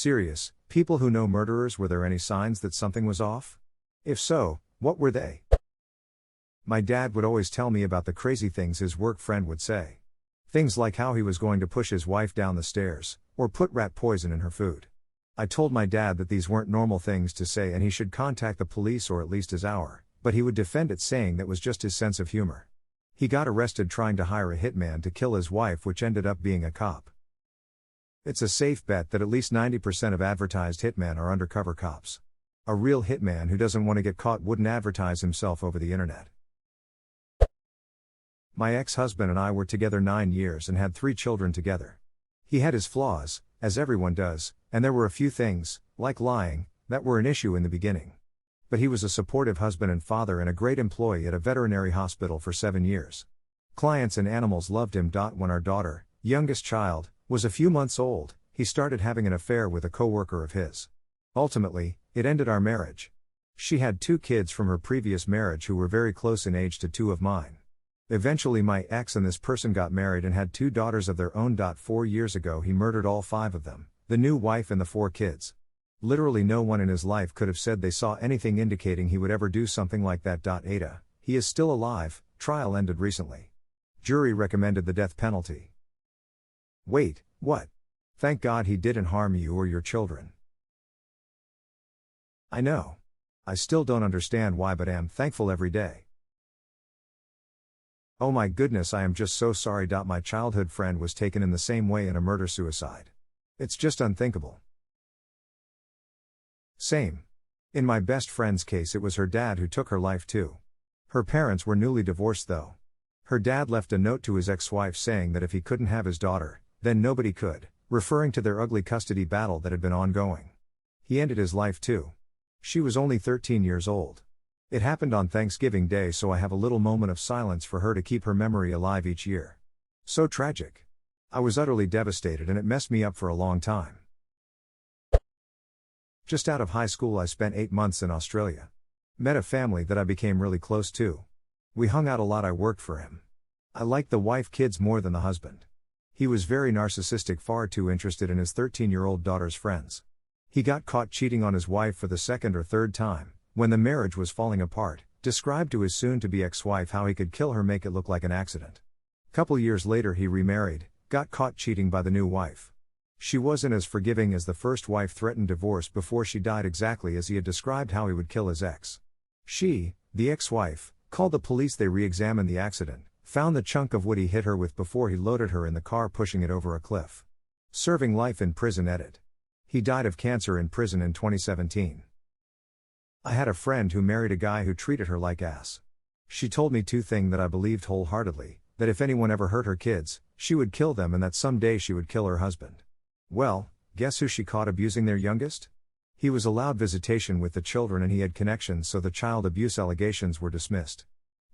Serious, people who know murderers, were there any signs that something was off? If so, what were they? My dad would always tell me about the crazy things his work friend would say. Things like how he was going to push his wife down the stairs, or put rat poison in her food. I told my dad that these weren't normal things to say and he should contact the police or at least his hour, but he would defend it, saying that was just his sense of humor. He got arrested trying to hire a hitman to kill his wife, which ended up being a cop. It's a safe bet that at least 90% of advertised hitmen are undercover cops. A real hitman who doesn't want to get caught wouldn't advertise himself over the internet. My ex-husband and I were together 9 years and had 3 children together. He had his flaws, as everyone does, and there were a few things, like lying, that were an issue in the beginning. But he was a supportive husband and father and a great employee at a veterinary hospital for 7 years. Clients and animals loved him. When our daughter, youngest child, was a few months old, he started having an affair with a coworker of his. Ultimately, it ended our marriage. She had 2 kids from her previous marriage who were very close in age to 2 of mine. Eventually my ex and this person got married and had 2 daughters of their own. 4 years ago he murdered all 5 of them, the new wife and the 4 kids. Literally no one in his life could have said they saw anything indicating he would ever do something like that. Ada, he is still alive, trial ended recently. Jury recommended the death penalty. Wait, what? Thank God he didn't harm you or your children. I know. I still don't understand why, but am thankful every day. Oh my goodness, I am just so sorry. My childhood friend was taken in the same way in a murder-suicide. It's just unthinkable. Same. In my best friend's case, it was her dad who took her life too. Her parents were newly divorced though. Her dad left a note to his ex-wife saying that if he couldn't have his daughter, then nobody could, referring to their ugly custody battle that had been ongoing. He ended his life too. She was only 13 years old. It happened on Thanksgiving Day, so I have a little moment of silence for her to keep her memory alive each year. So tragic. I was utterly devastated and it messed me up for a long time. Just out of high school I spent 8 months in Australia. Met a family that I became really close to. We hung out a lot. I worked for him. I liked the wife, kids more than the husband. He was very narcissistic, far too interested in his 13-year-old daughter's friends. He got caught cheating on his wife for the 2nd or 3rd time, when the marriage was falling apart, described to his soon-to-be ex-wife how he could kill her, make it look like an accident. Couple years later he remarried, got caught cheating by the new wife. She wasn't as forgiving as the first wife, threatened divorce before she died, exactly as he had described how he would kill his ex. She, the ex-wife, called the police. They re-examined the accident, found the chunk of wood he hit her with before he loaded her in the car, pushing it over a cliff. Serving life in prison. Edit. He died of cancer in prison in 2017. I had a friend who married a guy who treated her like ass. She told me 2 things that I believed wholeheartedly, that if anyone ever hurt her kids, she would kill them, and that someday she would kill her husband. Well, guess who she caught abusing their youngest? He was allowed visitation with the children and he had connections, so the child abuse allegations were dismissed.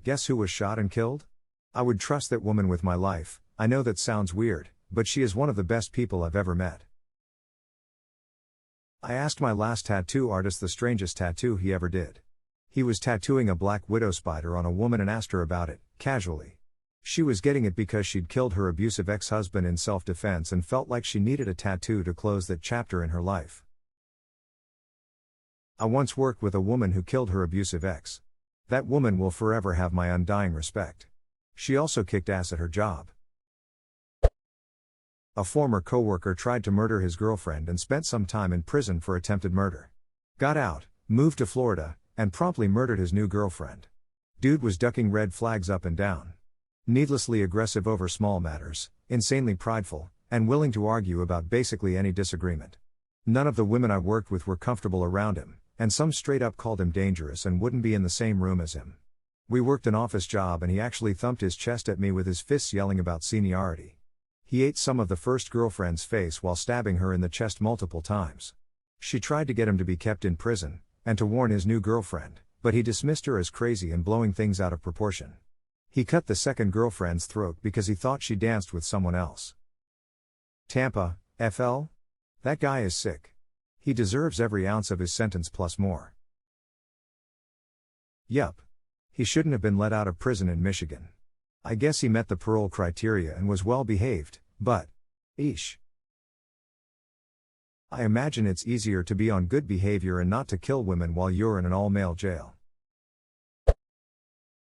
Guess who was shot and killed? I would trust that woman with my life. I know that sounds weird, but she is one of the best people I've ever met. I asked my last tattoo artist the strangest tattoo he ever did. He was tattooing a black widow spider on a woman and asked her about it, casually. She was getting it because she'd killed her abusive ex-husband in self-defense and felt like she needed a tattoo to close that chapter in her life. I once worked with a woman who killed her abusive ex. That woman will forever have my undying respect. She also kicked ass at her job. A former coworker tried to murder his girlfriend and spent some time in prison for attempted murder. Got out, moved to Florida, and promptly murdered his new girlfriend. Dude was ducking red flags up and down. Needlessly aggressive over small matters, insanely prideful, and willing to argue about basically any disagreement. None of the women I worked with were comfortable around him, and some straight up called him dangerous and wouldn't be in the same room as him. We worked an office job and he actually thumped his chest at me with his fists, yelling about seniority. He ate some of the first girlfriend's face while stabbing her in the chest multiple times. She tried to get him to be kept in prison, and to warn his new girlfriend, but he dismissed her as crazy and blowing things out of proportion. He cut the second girlfriend's throat because he thought she danced with someone else. Tampa, FL? That guy is sick. He deserves every ounce of his sentence plus more. Yup. He shouldn't have been let out of prison in Michigan. I guess he met the parole criteria and was well behaved, but... eesh. I imagine it's easier to be on good behavior and not to kill women while you're in an all-male jail.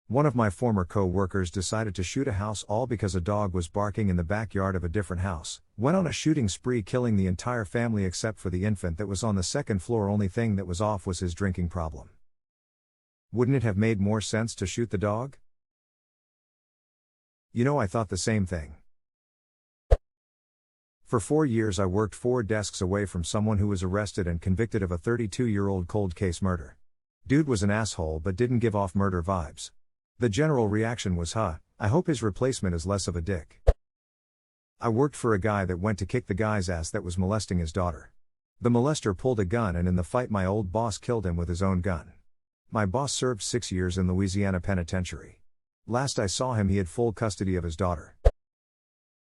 One of my former co-workers decided to shoot a house all because a dog was barking in the backyard of a different house, went on a shooting spree killing the entire family except for the infant that was on the second floor. Only thing that was off was his drinking problem. Wouldn't it have made more sense to shoot the dog? I thought the same thing. For 4 years I worked 4 desks away from someone who was arrested and convicted of a 32-year-old cold case murder. Dude was an asshole but didn't give off murder vibes. The general reaction was, I hope his replacement is less of a dick. I worked for a guy that went to kick the guy's ass that was molesting his daughter. The molester pulled a gun and in the fight my old boss killed him with his own gun. My boss served 6 years in Louisiana penitentiary. Last I saw him he had full custody of his daughter.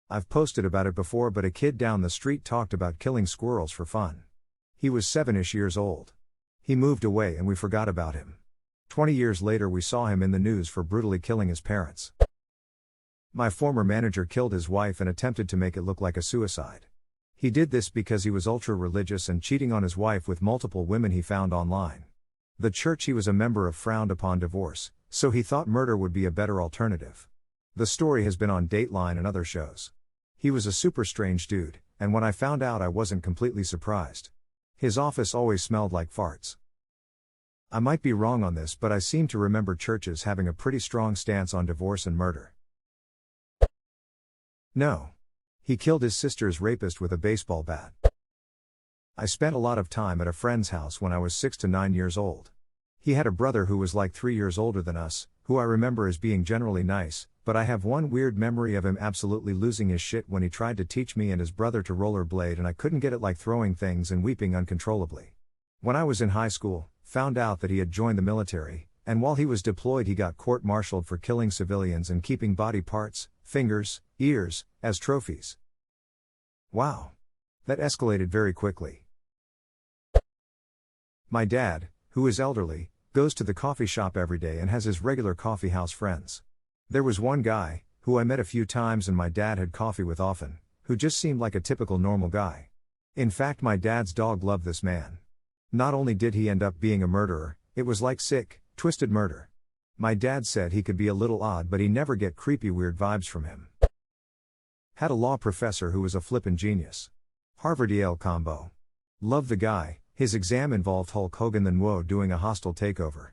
I've posted about it before, but a kid down the street talked about killing squirrels for fun. He was 7-ish years old. He moved away and we forgot about him. 20 years later we saw him in the news for brutally killing his parents. My former manager killed his wife and attempted to make it look like a suicide. He did this because he was ultra-religious and cheating on his wife with multiple women he found online. The church he was a member of frowned upon divorce, so he thought murder would be a better alternative. The story has been on Dateline and other shows. He was a super strange dude, and when I found out I wasn't completely surprised. His office always smelled like farts. I might be wrong on this, but I seem to remember churches having a pretty strong stance on divorce and murder. No. He killed his sister's rapist with a baseball bat. I spent a lot of time at a friend's house when I was 6 to 9 years old. He had a brother who was like 3 years older than us, who I remember as being generally nice, but I have one weird memory of him absolutely losing his shit when he tried to teach me and his brother to rollerblade and I couldn't get it, like throwing things and weeping uncontrollably. When I was in high school, found out that he had joined the military, and while he was deployed he got court-martialed for killing civilians and keeping body parts, fingers, ears, as trophies. Wow. That escalated very quickly. My dad, who is elderly, goes to the coffee shop every day and has his regular coffee house friends. There was one guy, who I met a few times and my dad had coffee with often, who just seemed like a typical normal guy. In fact, my dad's dog loved this man. Not only did he end up being a murderer, it was like sick, twisted murder. My dad said he could be a little odd but he never get creepy weird vibes from him. Had a law professor who was a flippin' genius. Harvard-Yale combo. Loved the guy. His exam involved Hulk Hogan the Nwo doing a hostile takeover.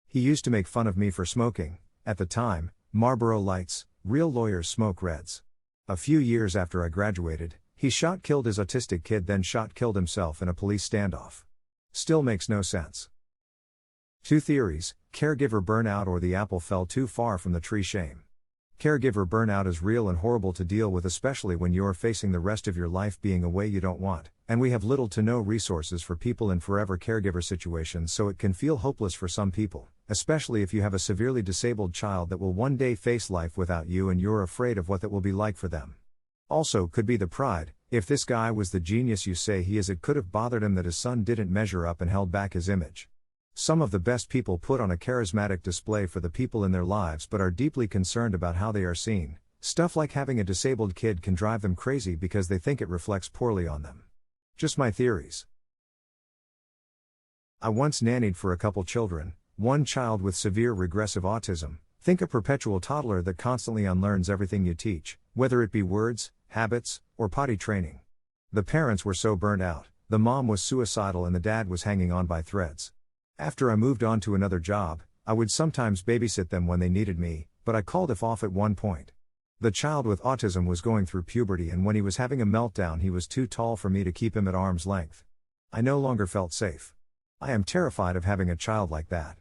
He used to make fun of me for smoking, at the time, Marlboro Lights. Real lawyers smoke Reds. A few years after I graduated, he killed his autistic kid, then killed himself in a police standoff. Still makes no sense. 2 theories, caregiver burnout or the apple fell too far from the tree. Shame. Caregiver burnout is real and horrible to deal with, especially when you're facing the rest of your life being a way you don't want, and we have little to no resources for people in forever caregiver situations, so it can feel hopeless for some people, especially if you have a severely disabled child that will one day face life without you and you're afraid of what that will be like for them. Also could be the pride. If this guy was the genius you say he is, it could have bothered him that his son didn't measure up and held back his image. Some of the best people put on a charismatic display for the people in their lives but are deeply concerned about how they are seen. Stuff like having a disabled kid can drive them crazy because they think it reflects poorly on them. Just my theories. I once nannied for a couple children, one child with severe regressive autism. Think a perpetual toddler that constantly unlearns everything you teach, whether it be words, habits, or potty training. The parents were so burnt out, the mom was suicidal and the dad was hanging on by threads. After I moved on to another job, I would sometimes babysit them when they needed me, but I called it off at one point. The child with autism was going through puberty and when he was having a meltdown he was too tall for me to keep him at arm's length. I no longer felt safe. I am terrified of having a child like that.